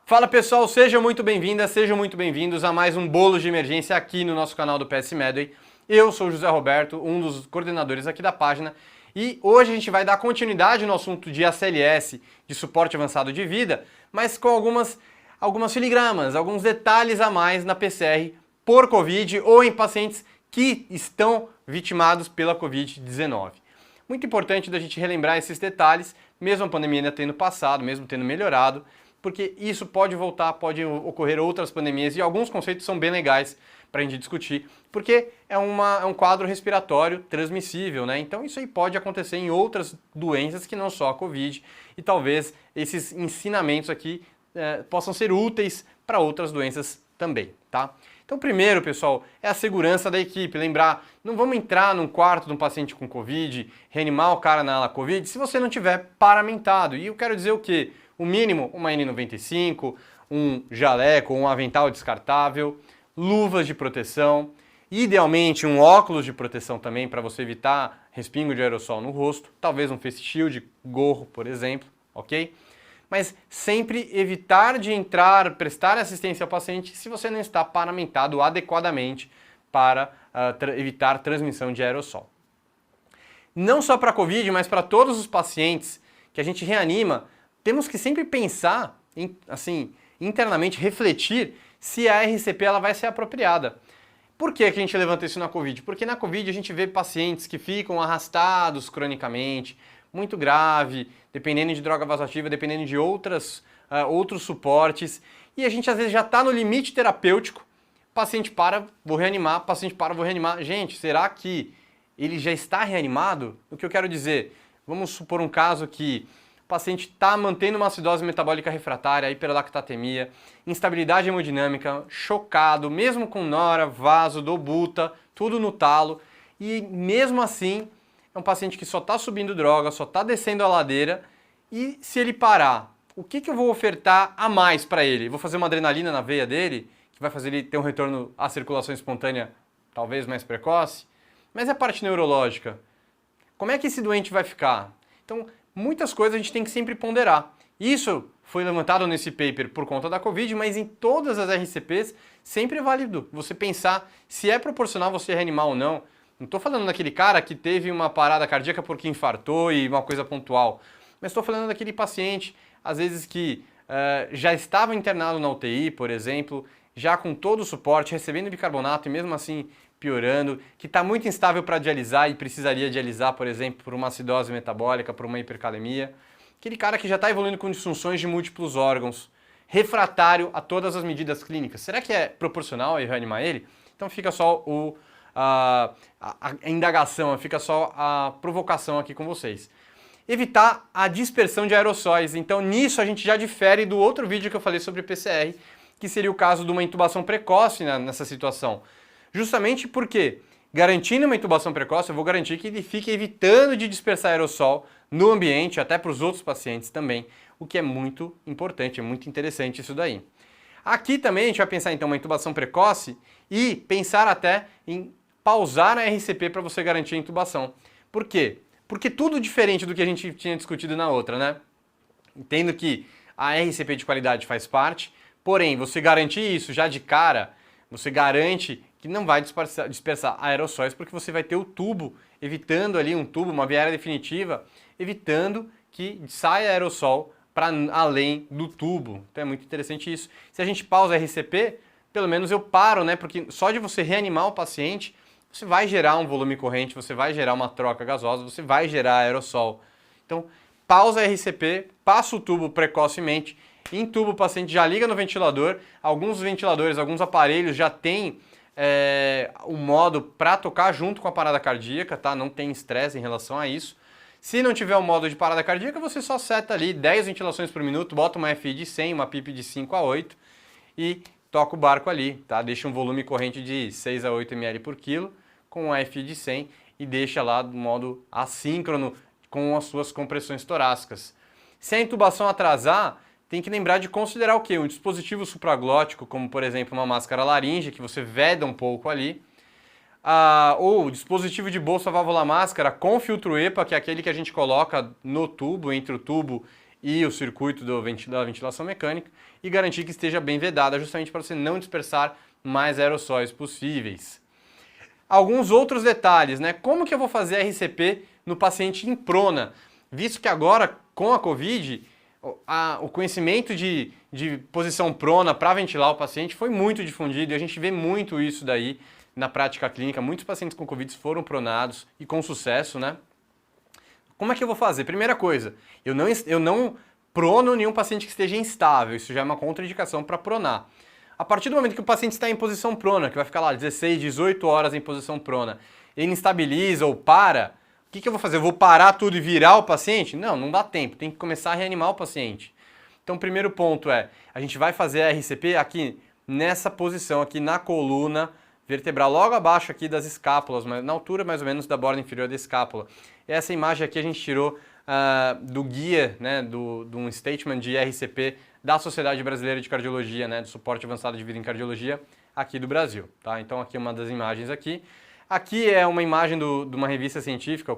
Fala pessoal, sejam muito bem-vindas, sejam muito bem-vindos a mais um Bolo de Emergência aqui no nosso canal do PS Medway. Eu sou o José Roberto, um dos coordenadores aqui da página, e hoje a gente vai dar continuidade no assunto de ACLS, de suporte avançado de vida, mas com algumas filigramas, alguns detalhes a mais na PCR por Covid ou em pacientes que estão vitimados pela Covid-19. Muito importante da gente relembrar esses detalhes, mesmo a pandemia ainda tendo passado, mesmo tendo melhorado, porque isso pode voltar, pode ocorrer outras pandemias e alguns conceitos são bem legais para a gente discutir, porque é um quadro respiratório transmissível, né? Então isso aí pode acontecer em outras doenças que não só a Covid, e talvez esses ensinamentos aqui possam ser úteis para outras doenças também, tá? Então primeiro, pessoal, é a segurança da equipe. Lembrar, não vamos entrar num quarto de um paciente com Covid, reanimar o cara na ala Covid, se você não tiver paramentado. E eu quero dizer o quê? O mínimo, uma N95, um jaleco, um avental descartável, luvas de proteção, idealmente um óculos de proteção também para você evitar respingo de aerossol no rosto, talvez um face shield, gorro, por exemplo, ok? Mas sempre evitar de entrar, prestar assistência ao paciente se você não está paramentado adequadamente para evitar transmissão de aerossol. Não só para a Covid, mas para todos os pacientes que a gente reanima, temos que sempre pensar, internamente, refletir se a RCP ela vai ser apropriada. Por que a gente levanta isso na Covid? Porque na Covid a gente vê pacientes que ficam arrastados cronicamente, muito grave, dependendo de droga vasoativa, dependendo de outros suportes, e a gente às vezes já está no limite terapêutico, paciente para, vou reanimar, paciente para, vou reanimar. Gente, será que ele já está reanimado? O que eu quero dizer? Vamos supor um caso que o paciente está mantendo uma acidose metabólica refratária, hiperlactatemia, instabilidade hemodinâmica, chocado, mesmo com nora, vaso, dobuta, tudo no talo, e mesmo assim é um paciente que só está subindo droga, só está descendo a ladeira, e se ele parar, o que eu vou ofertar a mais para ele? Vou fazer uma adrenalina na veia dele, que vai fazer ele ter um retorno à circulação espontânea talvez mais precoce? Mas e a parte neurológica? Como é que esse doente vai ficar? Então, muitas coisas a gente tem que sempre ponderar. Isso foi levantado nesse paper por conta da Covid, mas em todas as RCPs sempre é válido você pensar se é proporcional você reanimar ou não. Não estou falando daquele cara que teve uma parada cardíaca porque infartou e uma coisa pontual, mas estou falando daquele paciente, às vezes que já estava internado na UTI, por exemplo, já com todo o suporte, recebendo bicarbonato e mesmo assim piorando, que está muito instável para dialisar e precisaria dialisar, por exemplo, por uma acidose metabólica, por uma hipercalemia. Aquele cara que já está evoluindo com disfunções de múltiplos órgãos, refratário a todas as medidas clínicas. Será que é proporcional eu reanimar ele? Então fica só a indagação, fica só a provocação aqui com vocês. Evitar a dispersão de aerossóis. Então nisso a gente já difere do outro vídeo que eu falei sobre PCR, que seria o caso de uma intubação precoce nessa situação. Justamente porque, garantindo uma intubação precoce, eu vou garantir que ele fique evitando de dispersar aerossol no ambiente, até para os outros pacientes também, o que é muito importante, é muito interessante isso daí. Aqui também a gente vai pensar então uma intubação precoce e pensar até em pausar a RCP para você garantir a intubação. Por quê? Porque tudo diferente do que a gente tinha discutido na outra, né? Entendo que a RCP de qualidade faz parte, porém, você garantir isso já de cara, você garante que não vai dispersar aerossóis, porque você vai ter o tubo, evitando ali um tubo, uma viária definitiva, evitando que saia aerossol para além do tubo. Então é muito interessante isso. Se a gente pausa a RCP, pelo menos eu paro, né? Porque só de você reanimar o paciente, você vai gerar um volume corrente, você vai gerar uma troca gasosa, você vai gerar aerossol. Então, pausa a RCP, passa o tubo precocemente, intuba o paciente, já liga no ventilador. Alguns ventiladores, alguns aparelhos já têm o modo para tocar junto com a parada cardíaca, tá? Não tem estresse em relação a isso. Se não tiver o modo de parada cardíaca, você só seta ali 10 ventilações por minuto, bota uma FI de 100, uma PIP de 5 a 8 e toca o barco ali, tá? Deixa um volume corrente de 6 a 8 ml por quilo com uma FI de 100 e deixa lá do modo assíncrono com as suas compressões torácicas. Se a intubação atrasar, tem que lembrar de considerar o quê? Um dispositivo supraglótico, como por exemplo uma máscara laríngea, que você veda um pouco ali, ou dispositivo de bolsa válvula máscara com filtro EPA, que é aquele que a gente coloca no tubo, entre o tubo e o circuito da ventilação mecânica e garantir que esteja bem vedada, justamente para você não dispersar mais aerossóis possíveis. Alguns outros detalhes, né? Como que eu vou fazer RCP no paciente em prona? Visto que agora, com a Covid, o conhecimento de posição prona para ventilar o paciente foi muito difundido e a gente vê muito isso daí na prática clínica. Muitos pacientes com Covid foram pronados e com sucesso, né? Como é que eu vou fazer? Primeira coisa, eu não prono nenhum paciente que esteja instável, isso já é uma contraindicação para pronar. A partir do momento que o paciente está em posição prona, que vai ficar lá 16, 18 horas em posição prona, ele instabiliza ou para, o que eu vou fazer? Eu vou parar tudo e virar o paciente? Não, não dá tempo, tem que começar a reanimar o paciente. Então o primeiro ponto é, a gente vai fazer a RCP aqui nessa posição, aqui na coluna vertebral, logo abaixo aqui das escápulas, na altura mais ou menos da borda inferior da escápula. Essa imagem aqui a gente tirou do guia, né, de um statement de RCP da Sociedade Brasileira de Cardiologia, né, do suporte avançado de vida em cardiologia aqui do Brasil, tá? Então aqui é uma das imagens aqui. Aqui é uma imagem de uma revista científica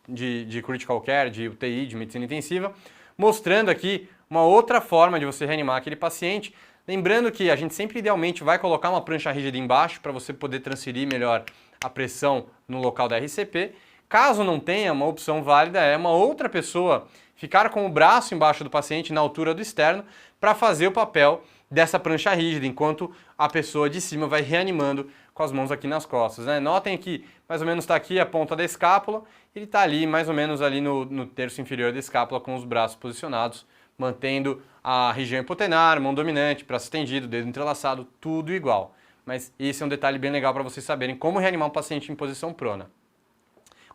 de Critical Care, de UTI, de medicina intensiva, mostrando aqui uma outra forma de você reanimar aquele paciente. Lembrando que a gente sempre idealmente vai colocar uma prancha rígida embaixo para você poder transferir melhor a pressão no local da RCP. Caso não tenha, uma opção válida é uma outra pessoa ficar com o braço embaixo do paciente na altura do externo para fazer o papel dessa prancha rígida, enquanto a pessoa de cima vai reanimando com as mãos aqui nas costas, né? Notem que mais ou menos está aqui a ponta da escápula, ele está ali mais ou menos ali no terço inferior da escápula com os braços posicionados, mantendo a região hipotenar, mão dominante, braço estendido, dedo entrelaçado, tudo igual. Mas esse é um detalhe bem legal para vocês saberem como reanimar um paciente em posição prona.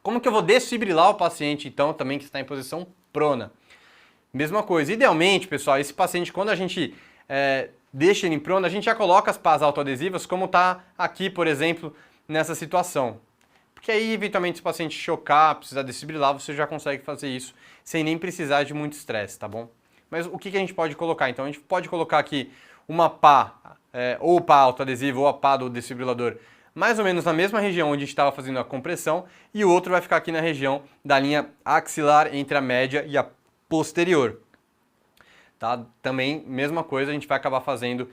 Como que eu vou desfibrilar o paciente, então, também que está em posição prona? Mesma coisa. Idealmente, pessoal, esse paciente, quando a gente deixa ele em prona, a gente já coloca as pás autoadesivas, como está aqui, por exemplo, nessa situação. Porque aí, eventualmente, se o paciente chocar, precisar desfibrilar, você já consegue fazer isso sem nem precisar de muito estresse, tá bom? Mas o que a gente pode colocar? Então, a gente pode colocar aqui uma pá, ou pá autoadesiva, ou a pá do desfibrilador, mais ou menos na mesma região onde a gente estava fazendo a compressão, e o outro vai ficar aqui na região da linha axilar entre a média e a posterior. Tá? Também, mesma coisa, a gente vai acabar fazendo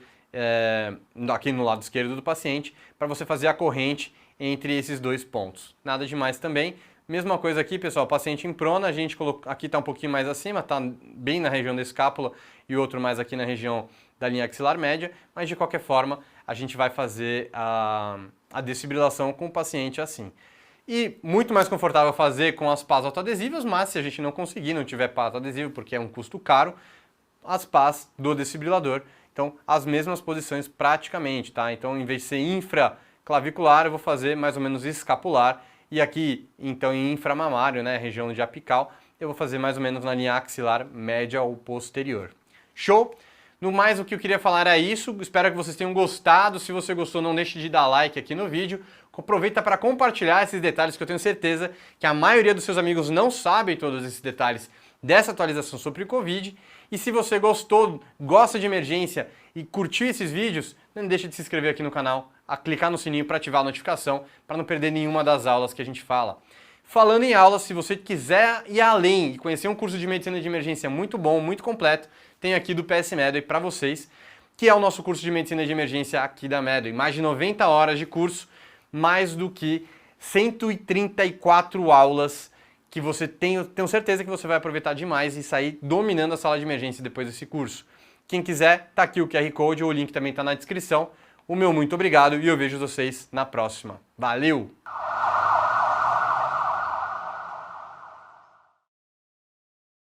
aqui no lado esquerdo do paciente, para você fazer a corrente entre esses dois pontos. Nada demais também. Mesma coisa aqui, pessoal, paciente em prona, a gente colocou, aqui está um pouquinho mais acima, está bem na região da escápula e outro mais aqui na região da linha axilar média, mas de qualquer forma a gente vai fazer a desfibrilação com o paciente assim. E muito mais confortável fazer com as pás autoadesivas, mas se a gente não conseguir, não tiver pá autoadesivo, porque é um custo caro, as pás do desfibrilador. Então, as mesmas posições praticamente, tá? Então, em vez de ser infraclavicular, eu vou fazer mais ou menos escapular. E aqui, então, em inframamário, né, região de apical, eu vou fazer mais ou menos na linha axilar média ou posterior. Show? No mais, o que eu queria falar era isso. Espero que vocês tenham gostado. Se você gostou, não deixe de dar like aqui no vídeo. Aproveita para compartilhar esses detalhes, que eu tenho certeza que a maioria dos seus amigos não sabem todos esses detalhes dessa atualização sobre o Covid. E se você gostou, gosta de emergência e curtiu esses vídeos, não deixe de se inscrever aqui no canal, a clicar no sininho para ativar a notificação, para não perder nenhuma das aulas que a gente fala. Falando em aulas, se você quiser ir além e conhecer um curso de medicina de emergência muito bom, muito completo, tem aqui do PS Medway para vocês, que é o nosso curso de medicina de emergência aqui da Medway. Mais de 90 horas de curso, mais do que 134 aulas que você tenho certeza que você vai aproveitar demais e sair dominando a sala de emergência depois desse curso. Quem quiser, tá aqui o QR Code, o link também tá na descrição. O meu muito obrigado e eu vejo vocês na próxima. Valeu!